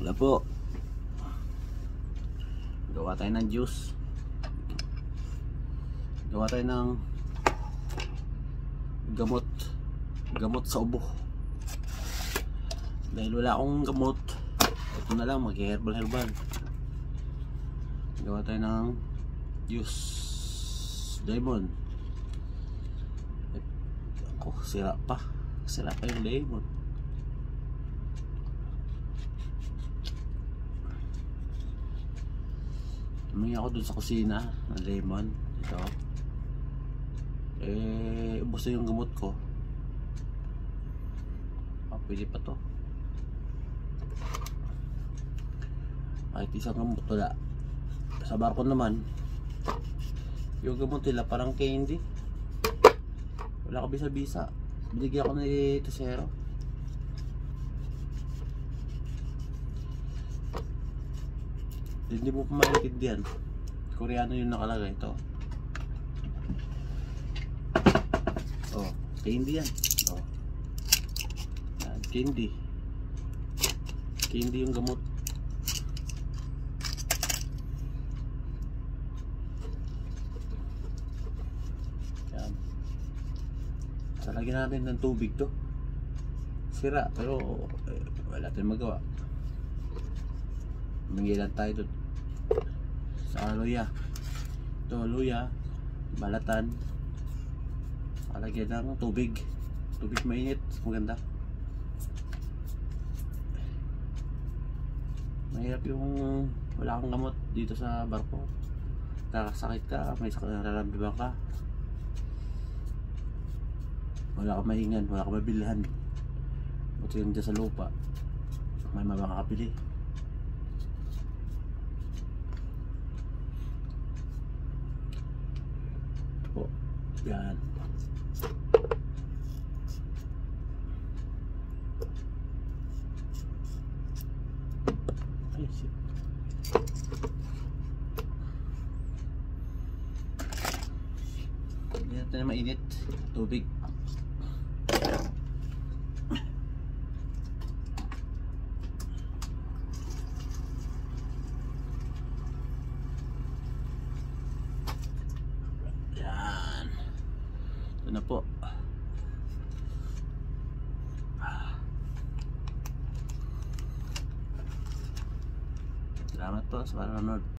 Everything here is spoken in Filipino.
Wala po. Gawa tayo ng juice. Gawa tayo ng gamot sa ubo. Dahil wala akong gamot, ito na lang, mag-herbal. Gawa tayo ng juice lemon. Ako, sira pa yung lemon. Humingi ako dun sa kusina ng lemon. Ito ubos na yung gamot ko. Pwede pa to. Kahit isang gamot wala. Sa barko naman yung gamot nila parang candy, wala ka bisa-bisa. Binigyan ako ni Tesero. Hindi mo pa maintindihan. Koreano yung nakalagay. Ito candy yan. Yan, candy yung gamot. Yan, salagyan natin ng tubig to. Sira pero wala tayong magawa. Mangilan tayo doon sa luya. Ito luya, balatan, alagyan ng tubig mainit, maganda. Mahirap yung wala kang gamot dito sa barko. Kakasakit ka, may nararamdaman ka, wala kang mahingan, wala kang mabilhan. Buti yung dyan sa lupa may makakabili. Yan. Ay, shit. Hindi natin na mainit. Tubig. Na po. Salamat po sa panonood.